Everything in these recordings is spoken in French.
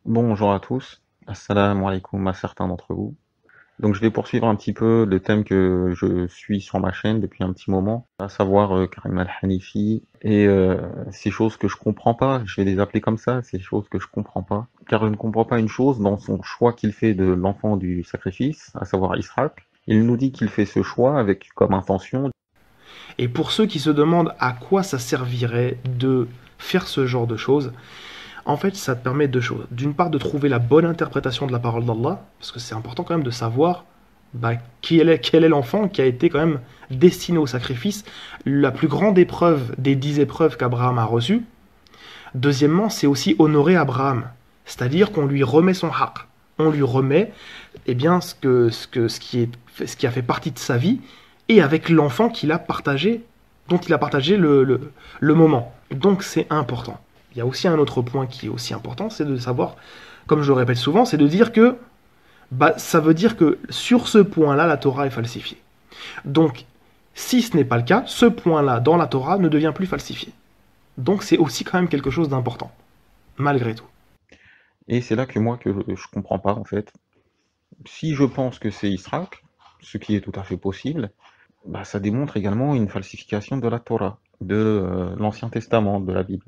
Bonjour à tous, assalamu alaikum à certains d'entre vous. Donc je vais poursuivre un petit peu le thème que je suis sur ma chaîne depuis un petit moment, à savoir Karim Al-Hanifi et ces choses que je comprends pas, je vais les appeler comme ça, ces choses que je comprends pas. Car je ne comprends pas une chose dans son choix qu'il fait de l'enfant du sacrifice, à savoir Israël. Il nous dit qu'il fait ce choix avec comme intention. Et pour ceux qui se demandent à quoi ça servirait de faire ce genre de choses, en fait, ça te permet deux choses. D'une part, de trouver la bonne interprétation de la parole d'Allah, parce que c'est important quand même de savoir quel est l'enfant qui a été quand même destiné au sacrifice, la plus grande épreuve des 10 épreuves qu'Abraham a reçues. Deuxièmement, c'est aussi honorer Abraham, c'est-à-dire qu'on lui remet son haq. On lui remet eh bien, ce qui a fait partie de sa vie, et avec l'enfant qu'il a partagé, dont il a partagé le moment. Donc c'est important. Il y a aussi un autre point qui est aussi important, c'est de savoir, comme je le répète souvent, c'est de dire que ça veut dire que sur ce point-là, la Torah est falsifiée. Donc, si ce n'est pas le cas, ce point-là dans la Torah ne devient plus falsifié. Donc c'est aussi quand même quelque chose d'important, malgré tout. Et c'est là que moi que je comprends pas en fait. Si je pense que c'est Israël, ce qui est tout à fait possible, bah, ça démontre également une falsification de la Torah, de l'Ancien Testament, de la Bible.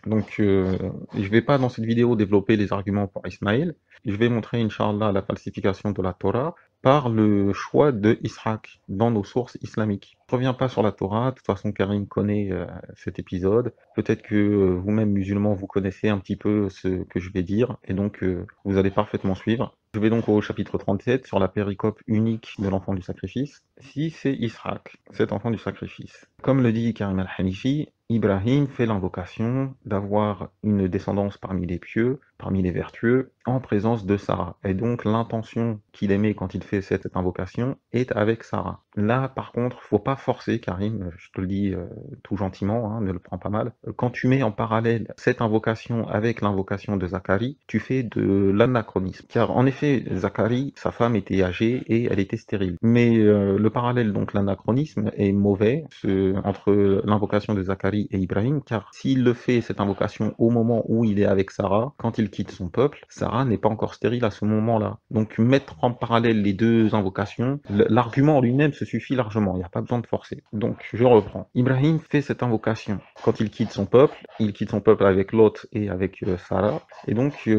Donc, je vais pas dans cette vidéo développer les arguments pour Ismaël. Je vais montrer, Inch'Allah, la falsification de la Torah par le choix de Ishaq dans nos sources islamiques. Je reviens pas sur la Torah, de toute façon Karim connaît cet épisode. Peut-être que vous-même musulmans, vous connaissez un petit peu ce que je vais dire, et donc vous allez parfaitement suivre. Je vais donc au chapitre 37 sur la péricope unique de l'enfant du sacrifice. Si c'est Ishaq, cet enfant du sacrifice. Comme le dit Karim al-Hanifi, Ibrahim fait l'invocation d'avoir une descendance parmi les pieux, parmi les vertueux, en présence de Sarah. Et donc l'intention qu'il émet quand il fait cette invocation est avec Sarah. Là, par contre, faut pas forcer, Karim, je te le dis tout gentiment, hein, ne le prends pas mal. Quand tu mets en parallèle cette invocation avec l'invocation de Zacharie, tu fais de l'anachronisme. Car en effet, Zacharie, sa femme était âgée et elle était stérile. Mais le parallèle, donc l'anachronisme, est mauvais entre l'invocation de Zacharie et Ibrahim, car s'il le fait, cette invocation, au moment où il est avec Sarah, quand il quitte son peuple, Sarah n'est pas encore stérile à ce moment-là. Donc mettre en parallèle les deux invocations, l'argument en lui-même se suffit largement, il n'y a pas besoin de forcer. Donc je reprends. Ibrahim fait cette invocation quand il quitte son peuple avec Lot et avec Sarah, et donc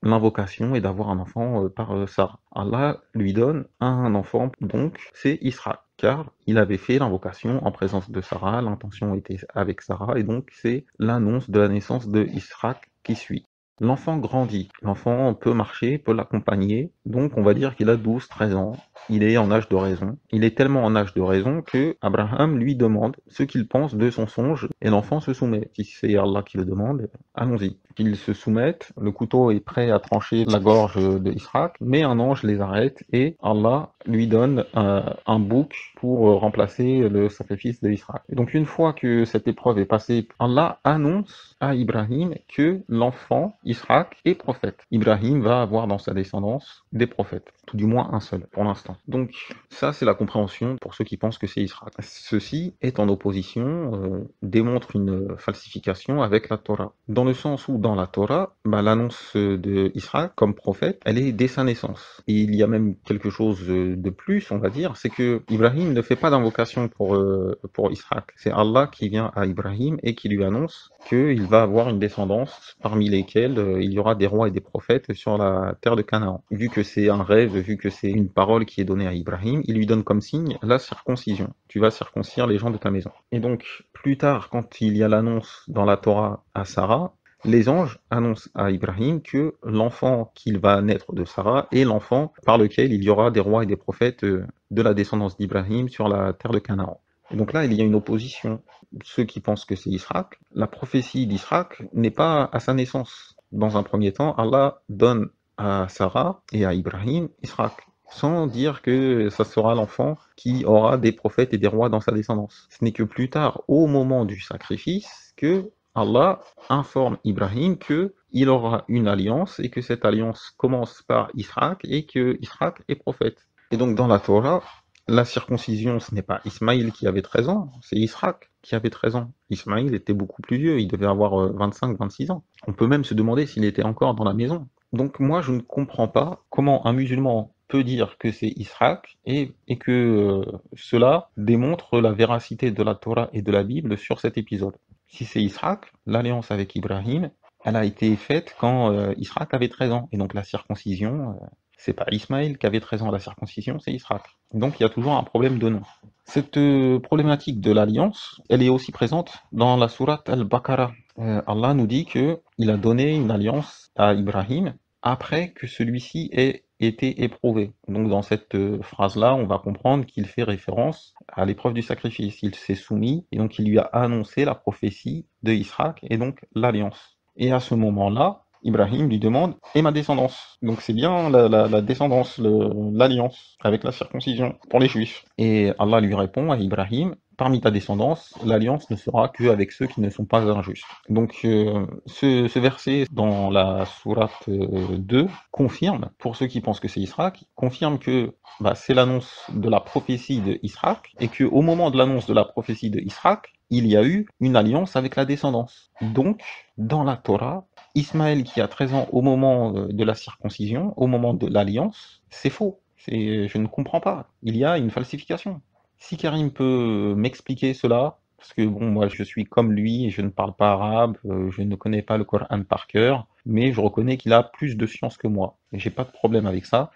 l'invocation est d'avoir un enfant par Sarah. Allah lui donne un enfant, donc c'est Israël, car il avait fait l'invocation en présence de Sarah, l'intention était avec Sarah, et donc c'est l'annonce de la naissance de Israël qui suit. L'enfant grandit, l'enfant peut marcher, peut l'accompagner, donc on va dire qu'il a 12-13 ans, il est en âge de raison. Il est tellement en âge de raison que Abraham lui demande ce qu'il pense de son songe, et l'enfant se soumet. Si c'est Allah qui le demande, allons-y. Qu'ils se soumettent, le couteau est prêt à trancher la gorge d'Israël, mais un ange les arrête, et Allah lui donne un bouc pour remplacer le sacrifice d'Israël. Et donc une fois que cette épreuve est passée, Allah annonce à Ibrahim que l'enfant, Ishaq, est prophète. Ibrahim va avoir dans sa descendance des prophètes, tout du moins un seul pour l'instant. Donc ça c'est la compréhension pour ceux qui pensent que c'est Ishaq. Ceci est en opposition, démontre une falsification avec la Torah. Dans le sens où dans la Torah, l'annonce de Ishaq comme prophète, elle est dès sa naissance. Et il y a même quelque chose de plus, on va dire, c'est que Ibrahim ne fait pas d'invocation pour Ishaq. C'est Allah qui vient à Ibrahim et qui lui annonce qu'il va avoir une descendance parmi lesquelles il y aura des rois et des prophètes sur la terre de Canaan. Vu que c'est un rêve, vu que c'est une parole qui est donnée à Ibrahim, il lui donne comme signe la circoncision. Tu vas circoncire les gens de ta maison. Et donc, plus tard, quand il y a l'annonce dans la Torah à Sarah, les anges annoncent à Ibrahim que l'enfant qu'il va naître de Sarah est l'enfant par lequel il y aura des rois et des prophètes de la descendance d'Ibrahim sur la terre de Canaan. Et donc là, il y a une opposition. Ceux qui pensent que c'est Israël, la prophétie d'Israël n'est pas à sa naissance. Dans un premier temps, Allah donne à Sarah et à Ibrahim Israël, sans dire que ça sera l'enfant qui aura des prophètes et des rois dans sa descendance. Ce n'est que plus tard, au moment du sacrifice, que Allah informe Ibrahim que il aura une alliance et que cette alliance commence par Israël et que Israël est prophète. Et donc dans la Torah, la circoncision, ce n'est pas Ismaïl qui avait 13 ans, c'est Israël qui avait 13 ans. Ismaïl était beaucoup plus vieux, il devait avoir 25-26 ans. On peut même se demander s'il était encore dans la maison. Donc moi, je ne comprends pas comment un musulman peut dire que c'est Isaac et que cela démontre la véracité de la Torah et de la Bible sur cet épisode. Si c'est Isaac, l'alliance avec Ibrahim, elle a été faite quand Isaac avait 13 ans. Et donc la circoncision, c'est pas Ismaël qui avait 13 ans, la circoncision, c'est Isaac. Donc il y a toujours un problème de nom. Cette problématique de l'alliance, elle est aussi présente dans la sourate Al-Baqarah. Allah nous dit que il a donné une alliance à Ibrahim après que celui-ci ait été éprouvé. Donc dans cette phrase-là, on va comprendre qu'il fait référence à l'épreuve du sacrifice. Il s'est soumis et donc il lui a annoncé la prophétie de Isaac et donc l'alliance. Et à ce moment-là, Ibrahim lui demande « Et ma descendance ?» Donc c'est bien la descendance, l'alliance avec la circoncision pour les juifs. Et Allah lui répond à Ibrahim « Parmi ta descendance, l'alliance ne sera qu'avec ceux qui ne sont pas injustes. » Donc ce verset dans la sourate 2 confirme, pour ceux qui pensent que c'est Isaac, confirme que c'est l'annonce de la prophétie de Isaac et qu'au moment de l'annonce de la prophétie de Isaac, il y a eu une alliance avec la descendance. Donc, dans la Torah, Ismaël qui a 13 ans au moment de la circoncision, au moment de l'alliance, c'est faux. Je ne comprends pas. Il y a une falsification. Si Karim peut m'expliquer cela, parce que bon, moi je suis comme lui, je ne parle pas arabe, je ne connais pas le Coran par cœur, mais je reconnais qu'il a plus de science que moi. Et j'ai pas de problème avec ça.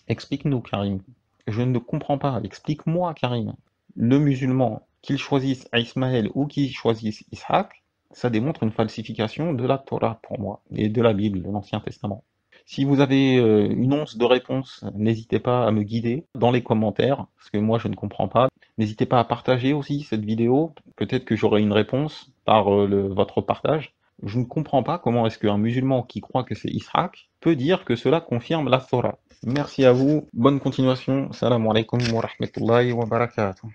Explique-nous, Karim. Je ne comprends pas. Explique-moi, Karim. Le musulman, qu'il choisisse Ismaël ou qu'il choisisse Ishaq, ça démontre une falsification de la Torah pour moi, et de la Bible, de l'Ancien Testament. Si vous avez une once de réponse, n'hésitez pas à me guider dans les commentaires, parce que moi je ne comprends pas. N'hésitez pas à partager aussi cette vidéo, peut-être que j'aurai une réponse par votre partage. Je ne comprends pas comment est-ce qu'un musulman qui croit que c'est Ishaq peut dire que cela confirme la Torah. Merci à vous, bonne continuation, salam alaikum wa rahmatullahi wa barakatuh.